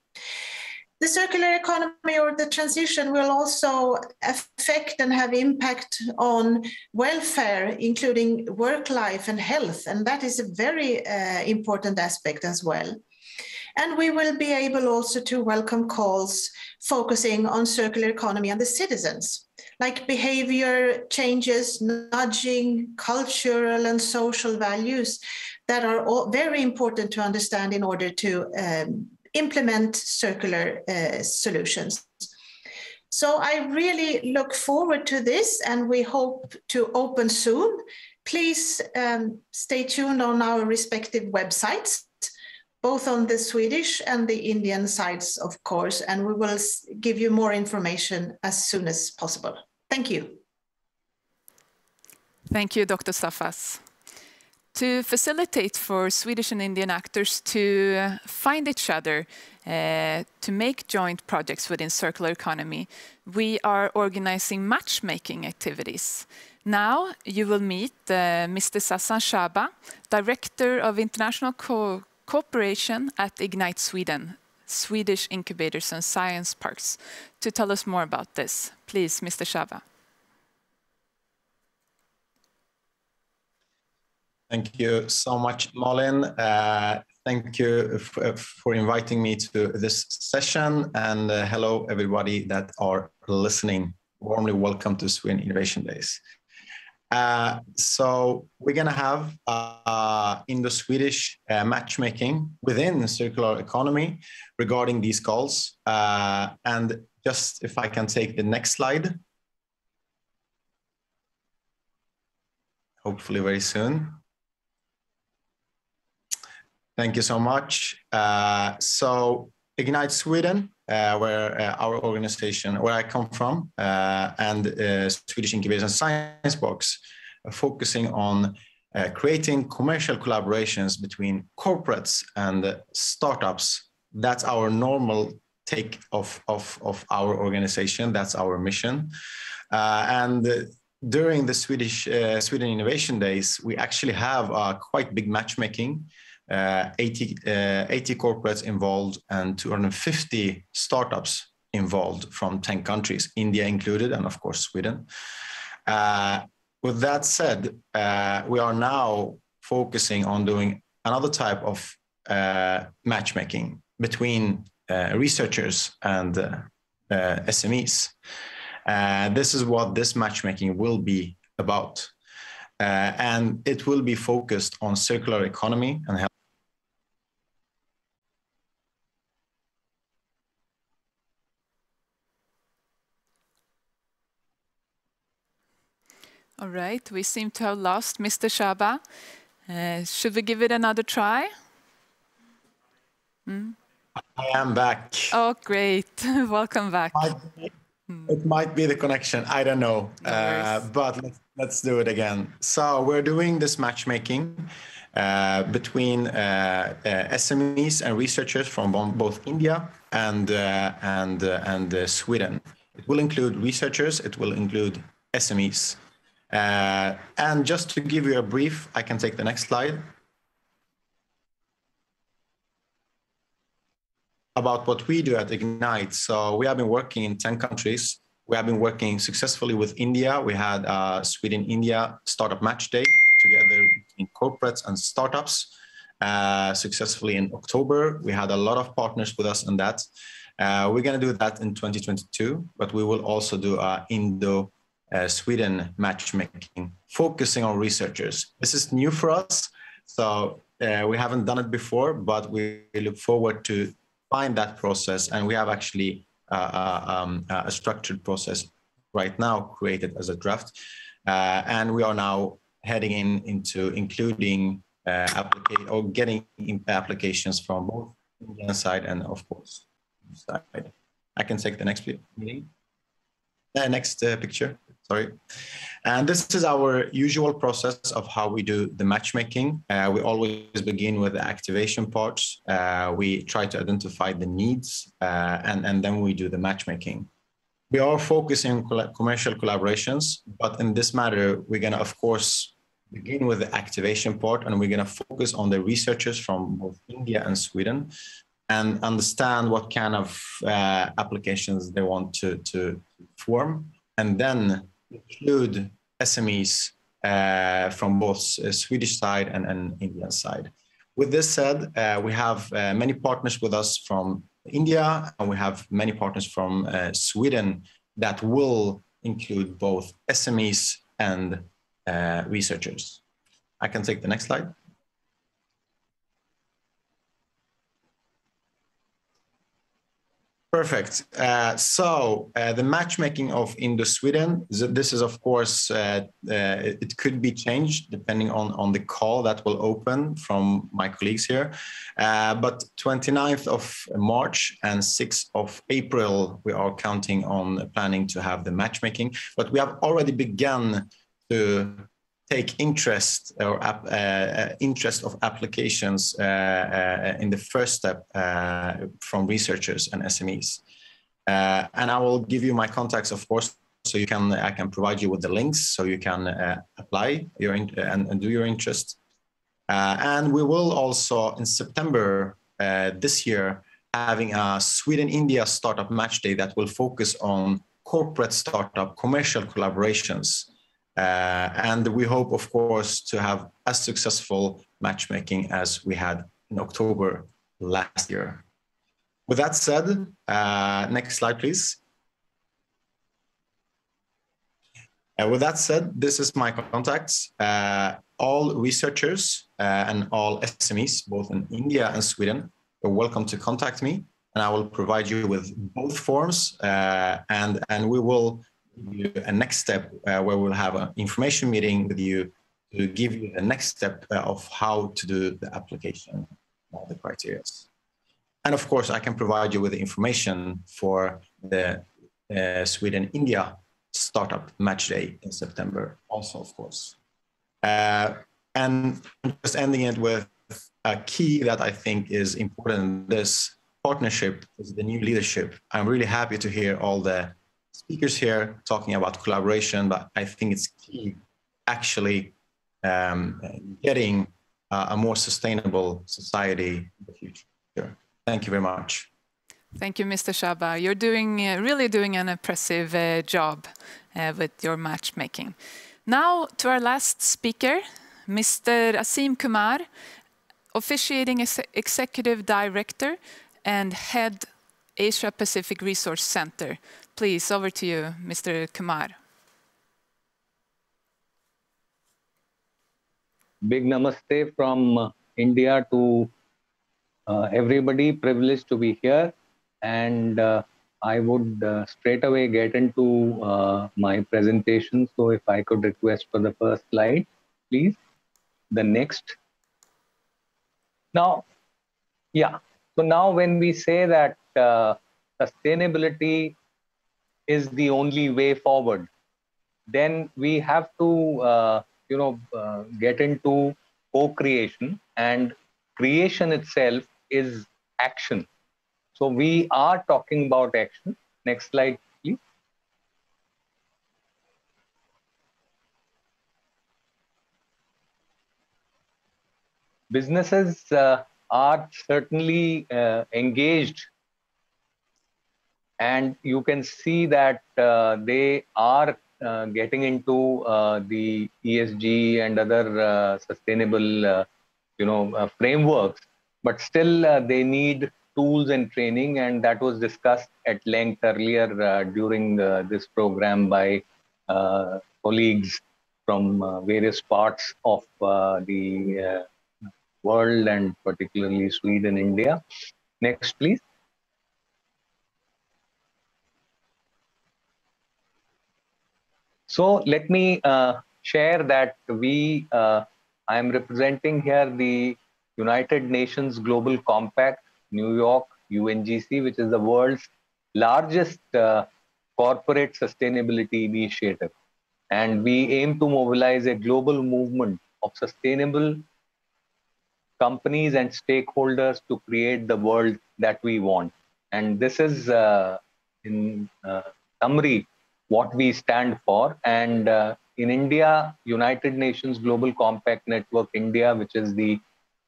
Speaker 12: The circular economy or the transition will also affect and have impact on welfare, including work life and health, and that is a very important aspect as well. And we will be able also to welcome calls focusing on circular economy and the citizens, like behavior changes, nudging, cultural and social values that are all very important to understand in order to implement circular solutions. So I really look forward to this, and we hope to open soon. Please stay tuned on our respective websites, both on the Swedish and the Indian sides, of course, and we will give you more information as soon as possible. Thank you.
Speaker 5: Thank you, Dr. Staffas. To facilitate for Swedish and Indian actors to find each other, to make joint projects within circular economy, we are organizing matchmaking activities. Now you will meet Mr. Sassan Shaba, Director of International Cooperation at Ignite Sweden, Swedish Incubators and Science Parks, to tell us more about this. Please, Mr. Shaba.
Speaker 13: Thank you so much, Malin. Thank you for inviting me to this session, and hello everybody that are listening. Warmly welcome to Sweden Innovation Days. So we're gonna have Indo-Swedish matchmaking within circular economy regarding these calls. And just if I can take the next slide. Hopefully very soon. Thank you so much. So Ignite Sweden where our organization, where I come from, and Swedish Incubation Science Box, focusing on creating commercial collaborations between corporates and startups. That's our normal take of our organization. That's our mission. And during the Sweden Innovation Days, we actually have a quite big matchmaking, 80 corporates involved and 250 startups involved from 10 countries, India included, and of course, Sweden. With that said, we are now focusing on doing another type of matchmaking between researchers and SMEs. This is what this matchmaking will be about. And it will be focused on circular economy and health.
Speaker 5: All right, we seem to have lost Mr. Shaba. Should we give it another try?
Speaker 13: I am back.
Speaker 5: Oh, great. Welcome back.
Speaker 13: It might be the connection. I don't know. But let's do it again. So we're doing this matchmaking between SMEs and researchers from both India and Sweden. It will include researchers. It will include SMEs. And just to give you a brief, I can take the next slide, about what we do at Ignite. So we have been working in 10 countries. We have been working successfully with India. We had a Sweden-India Startup Match Day together between corporates and startups successfully in October. We had a lot of partners with us on that. We're going to do that in 2022, but we will also do a Indo-Sweden matchmaking, focusing on researchers. This is new for us, so we haven't done it before, but we look forward to find that process, and we have actually a structured process right now created as a draft, and we are now heading into including getting applications from both Indian side and of course side. I can take the next picture. Sorry. And this is our usual process of how we do the matchmaking. We always begin with the activation parts. We try to identify the needs, and then we do the matchmaking. We are focusing on commercial collaborations, but in this matter, we're going to, of course, begin with the activation part, and we're going to focus on the researchers from both India and Sweden and understand what kind of applications they want to form, and then include SMEs from both Swedish side and Indian side. With this said, we have many partners with us from India, and we have many partners from Sweden that will include both SMEs and researchers. I can take the next slide. Perfect. So the matchmaking of Indo-Sweden, this is of course, it could be changed depending on the call that will open from my colleagues here. But 29th of March and 6th of April, we are counting on planning to have the matchmaking, but we have already begun to take interest or interest of applications in the first step from researchers and SMEs. And I will give you my contacts, of course, so I can provide you with the links so you can apply and do your interest. And we will also in September this year having a Sweden-India Startup Match Day that will focus on corporate startup commercial collaborations. And we hope, of course, to have as successful matchmaking as we had in October last year. With that said, next slide, please. With that said, this is my contacts. All researchers and all SMEs, both in India and Sweden, are welcome to contact me, and I will provide you with both forms, and we will give you a next step where we'll have an information meeting with you to give you the next step of how to do the application, all the criteria. And of course, I can provide you with the information for the Sweden-India Startup Match Day in September also, of course. And just ending it with a key that I think is important in this partnership is the new leadership. I'm really happy to hear all the speakers here talking about collaboration, but I think it's key actually getting a more sustainable society in the future. Thank you very much.
Speaker 5: Thank you, Mr. Shaba. You're doing really doing an impressive job with your matchmaking. Now to our last speaker, Mr. Asim Kumar, officiating Executive Director and Head Asia Pacific Resource Center. Please, over to you, Mr. Kumar.
Speaker 14: Big namaste from India to everybody, privileged to be here. And I would straight away get into my presentation. So if I could request for the first slide, please. The next. Now, yeah. So now when we say that sustainability is the only way forward, then we have to, get into co-creation, and creation itself is action. So we are talking about action. Next slide, please. Businesses are certainly engaged, and you can see that they are getting into the ESG and other sustainable, frameworks. But still, they need tools and training, and that was discussed at length earlier during this program by colleagues from various parts of the world, and particularly Sweden, India. Next, please. So let me share that I am representing here the United Nations Global Compact, New York, UNGC, which is the world's largest corporate sustainability initiative. And we aim to mobilize a global movement of sustainable companies and stakeholders to create the world that we want. And this is, in summary, what we stand for. And in India, United Nations Global Compact Network India, which is the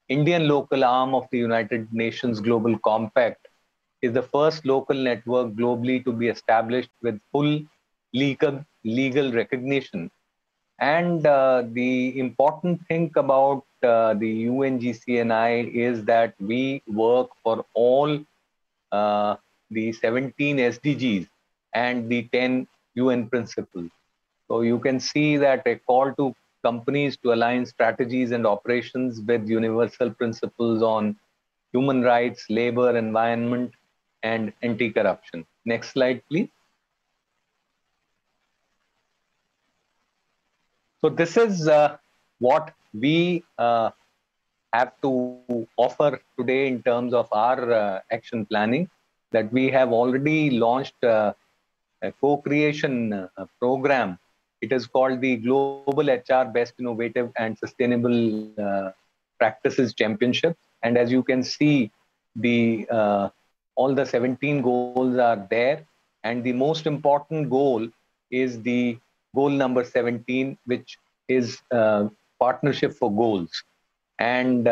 Speaker 14: Indian local arm of the United Nations Global Compact, is the first local network globally to be established with full legal recognition. And the important thing about the UNGCNI is that we work for all the 17 SDGs and the 10 UN principles. So you can see that a call to companies to align strategies and operations with universal principles on human rights, labor, environment, and anti-corruption. Next slide, please. So this is what we have to offer today in terms of our action planning, that we have already launched a co-creation program. It is called the Global HR Best Innovative and Sustainable Practices Championship. And as you can see, the all the 17 goals are there. And the most important goal is the goal number 17, which is partnership for goals. And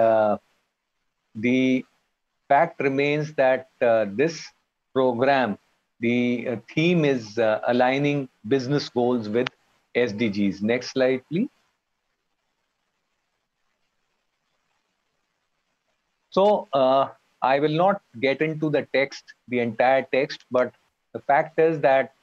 Speaker 14: the fact remains that this program, the theme is aligning business goals with SDGs. Next slide, please. So I will not get into the text, the entire text, but the fact is that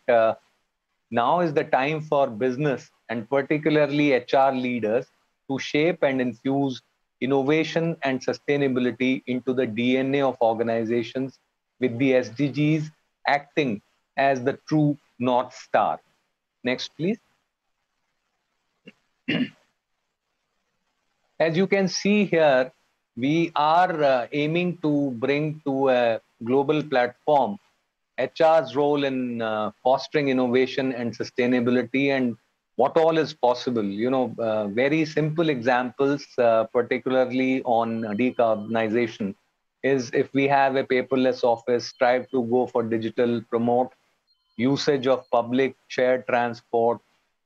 Speaker 14: now is the time for business and particularly HR leaders to shape and infuse innovation and sustainability into the DNA of organizations, with the SDGs acting as the true North Star. Next, please. As you can see here, we are aiming to bring to a global platform HR's role in fostering innovation and sustainability and what all is possible. You know, very simple examples, particularly on decarbonization, is if we have a paperless office, strive to go for digital, promote usage of public shared transport,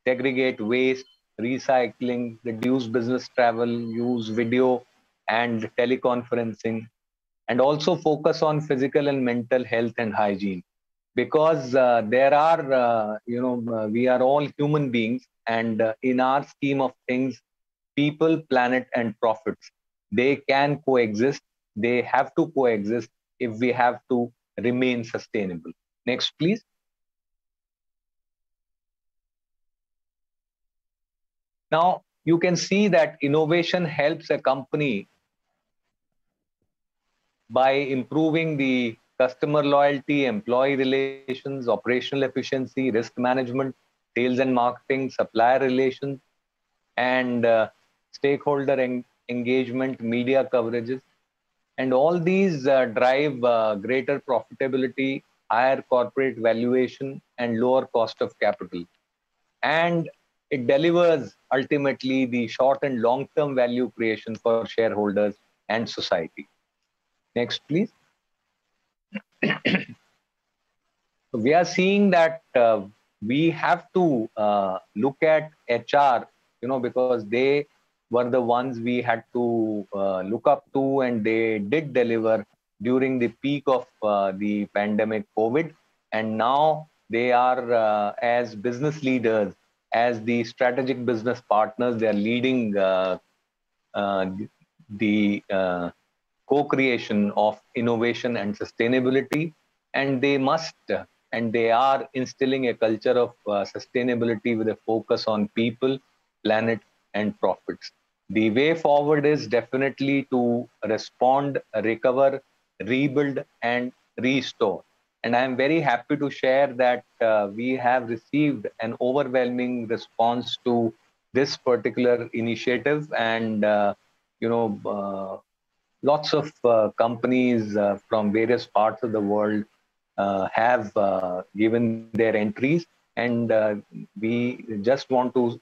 Speaker 14: segregate waste, recycling, reduce business travel, use video and teleconferencing, and also focus on physical and mental health and hygiene. Because there are, we are all human beings, and in our scheme of things, people, planet, and profits, they can coexist. They have to coexist if we have to remain sustainable. Next, please. Now, you can see that innovation helps a company by improving the customer loyalty, employee relations, operational efficiency, risk management, sales and marketing, supplier relations, and stakeholder engagement, media coverages. And all these drive greater profitability, higher corporate valuation, and lower cost of capital. And it delivers ultimately the short and long-term value creation for shareholders and society. Next, please. We are seeing that we have to look at HR, because they were the ones we had to look up to, and they did deliver during the peak of the pandemic COVID. And now they are, as business leaders, as the strategic business partners, they are leading the co-creation of innovation and sustainability. And they must, and they are instilling a culture of sustainability with a focus on people, planet, and profits. The way forward is definitely to respond, recover, rebuild, and restore. And I'm very happy to share that we have received an overwhelming response to this particular initiative. And, lots of companies from various parts of the world have given their entries. And we just want to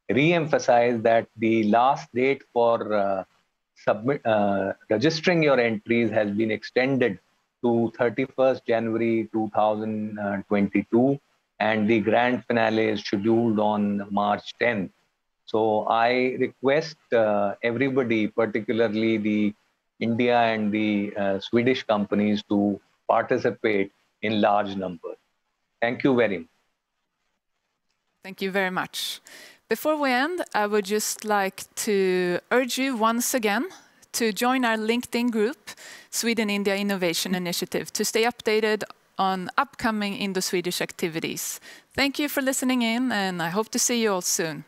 Speaker 14: re-emphasize that the last date for registering your entries has been extended to 31st January 2022, and the grand finale is scheduled on March 10th. So I request everybody, particularly the India and the Swedish companies, to participate in large numbers. Thank you very much.
Speaker 5: Thank you very much. Before we end, I would just like to urge you once again to join our LinkedIn group, Sweden-India Innovation Initiative, to stay updated on upcoming Indo-Swedish activities. Thank you for listening in, and I hope to see you all soon.